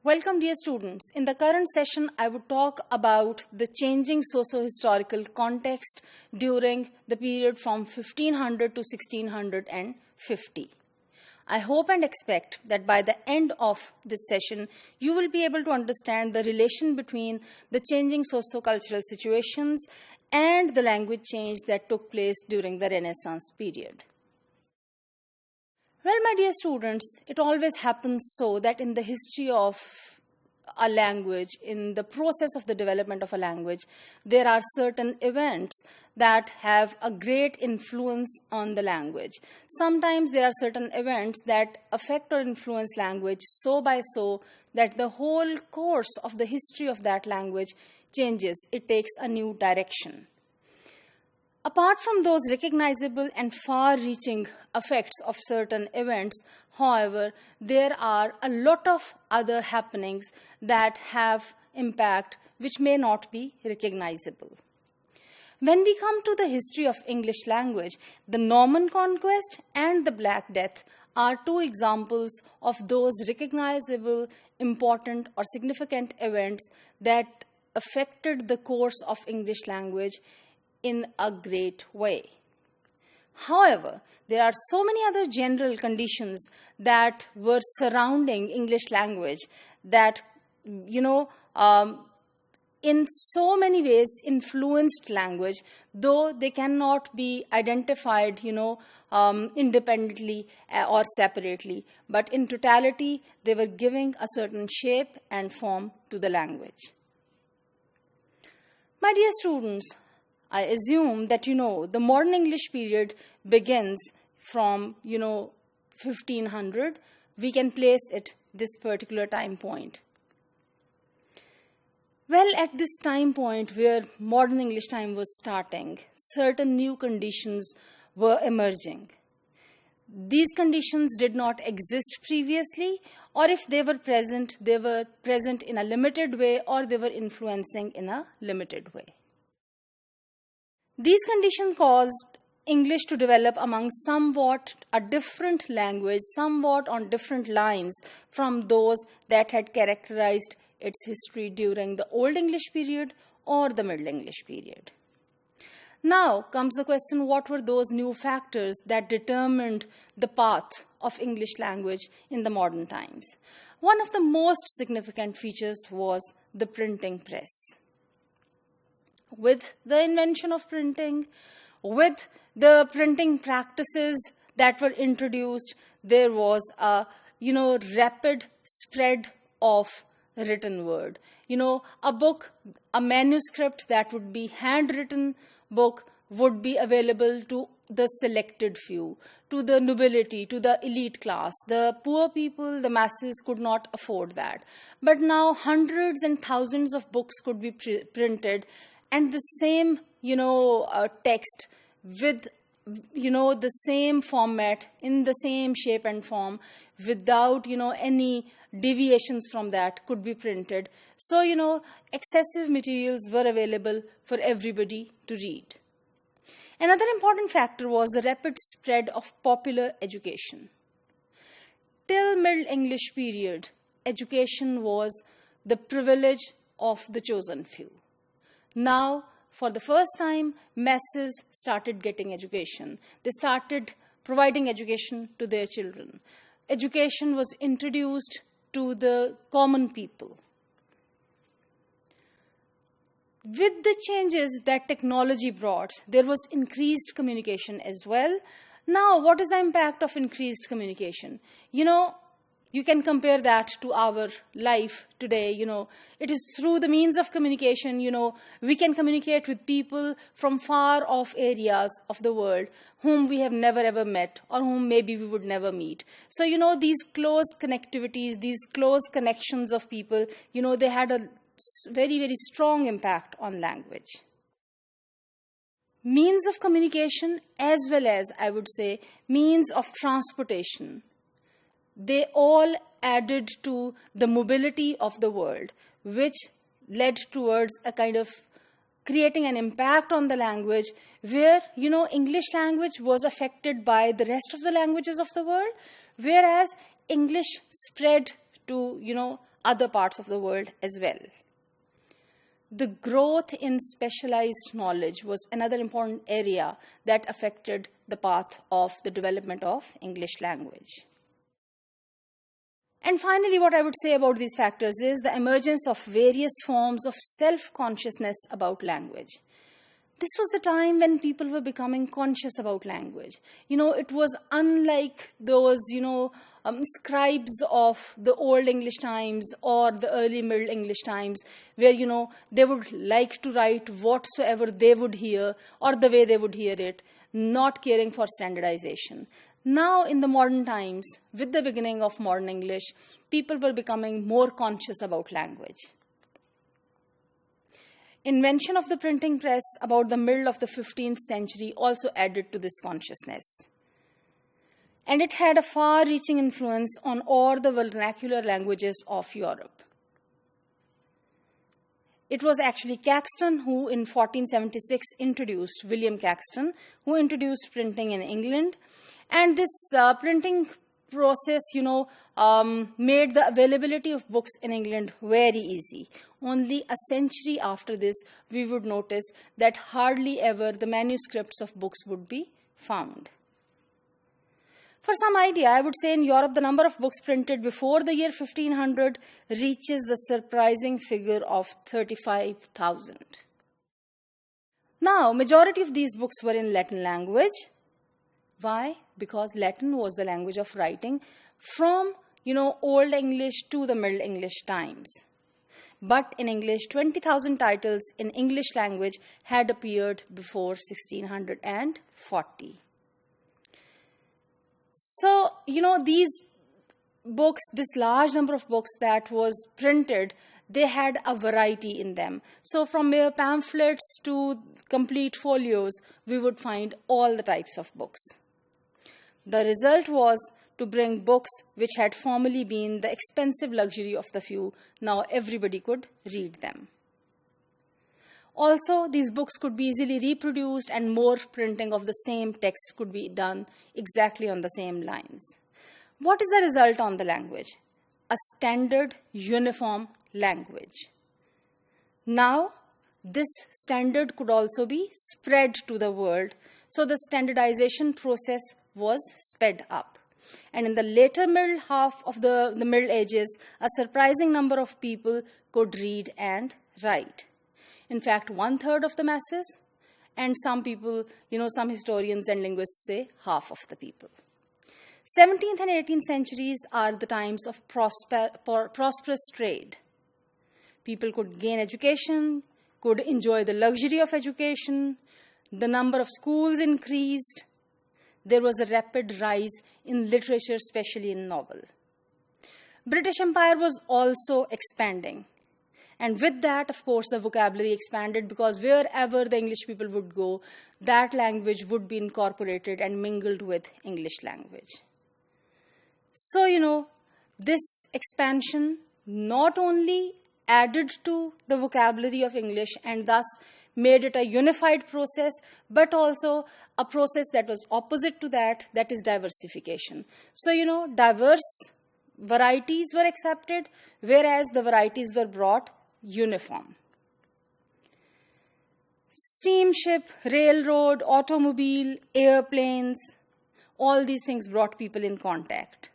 Welcome, dear students. In the current session, I would talk about the changing socio-historical context during the period from 1500 to 1650. I hope and expect that by the end of this session, you will be able to understand the relation between the changing socio-cultural situations and the language change that took place during the Renaissance period. Well, my dear students, it always happens so that in the history of a language, in the process of the development of a language, there are certain events that have a great influence on the language. Sometimes there are certain events that affect or influence language so that the whole course of the history of that language changes. It takes a new direction. Apart from those recognizable and far-reaching effects of certain events, however, there are a lot of other happenings that have impact which may not be recognizable. When we come to the history of English language, the Norman Conquest and the Black Death are two examples of those recognizable, important, or significant events that affected the course of English language in a great way. However, there are so many other general conditions that were surrounding English language that, in so many ways influenced language, though they cannot be identified, independently or separately. But in totality, they were giving a certain shape and form to the language. My dear students, I assume that, the modern English period begins from, 1500. We can place it this particular time point. Well, at this time point where modern English time was starting, certain new conditions were emerging. These conditions did not exist previously, or if they were present in a limited way, or they were influencing in a limited way. These conditions caused English to develop among somewhat a different language, somewhat on different lines from those that had characterized its history during the Old English period or the Middle English period. Now comes the question, what were those new factors that determined the path of English language in the modern times? One of the most significant features was the printing press. With the invention of printing, with the printing practices that were introduced, there was a, rapid spread of written word. A book, a manuscript that would be handwritten book would be available to the selected few, to the nobility, to the elite class. The poor people, the masses could not afford that. But now hundreds and thousands of books could be printed, and the same, text with, the same format, in the same shape and form, without, any deviations from that could be printed. So, excessive materials were available for everybody to read. Another important factor was the rapid spread of popular education. Till Middle English period, education was the privilege of the chosen few. Now, for the first time, masses started getting education. They started providing education to their children. Education was introduced to the common people. With the changes that technology brought, there was increased communication as well. Now, what is the impact of increased communication? You can compare that to our life today. It is through the means of communication, we can communicate with people from far off areas of the world whom we have never ever met or whom maybe we would never meet. So, these close connectivities, these close connections of people, they had a very, very strong impact on language. Means of communication as well as, I would say, means of transportation, they all added to the mobility of the world, which led towards a kind of creating an impact on the language where, English language was affected by the rest of the languages of the world, whereas English spread to, other parts of the world as well. The growth in specialized knowledge was another important area that affected the path of the development of English language. And finally, what I would say about these factors is the emergence of various forms of self-consciousness about language. This was the time when people were becoming conscious about language. It was unlike those, scribes of the Old English times or the early Middle English times, where, they would like to write whatsoever they would hear or the way they would hear it, not caring for standardization. Now, in the modern times, with the beginning of modern English, people were becoming more conscious about language. Invention of the printing press about the middle of the 15th century also added to this consciousness. And it had a far-reaching influence on all the vernacular languages of Europe. It was actually Caxton who in 1476 introduced, William Caxton, who introduced printing in England. And this printing process, made the availability of books in England very easy. Only a century after this, we would notice that hardly ever the manuscripts of books would be found. For some idea, I would say in Europe, the number of books printed before the year 1500 reaches the surprising figure of 35,000. Now, majority of these books were in Latin language. Why? Because Latin was the language of writing from, Old English to the Middle English times. But in English, 20,000 titles in English language had appeared before 1640. So, these books, this large number of books that was printed, they had a variety in them. So from mere pamphlets to complete folios, we would find all the types of books. The result was to bring books which had formerly been the expensive luxury of the few. Now everybody could read them. Also, these books could be easily reproduced and more printing of the same text could be done exactly on the same lines. What is the result on the language? A standard, uniform language. Now, this standard could also be spread to the world. So the standardization process was sped up. And in the later middle half of the Middle Ages, a surprising number of people could read and write. In fact, 1/3 of the masses, and some people, some historians and linguists say half of the people. 17th and 18th centuries are the times of prosperous trade. People could gain education, could enjoy the luxury of education, the number of schools increased. There was a rapid rise in literature, especially in novel. British Empire was also expanding. And with that, of course, the vocabulary expanded because wherever the English people would go, that language would be incorporated and mingled with English language. So, this expansion not only added to the vocabulary of English and thus made it a unified process, but also a process that was opposite to that is diversification. So, diverse varieties were accepted, whereas the varieties were brought uniform. Steamship, railroad, automobile, airplanes, all these things brought people in contact.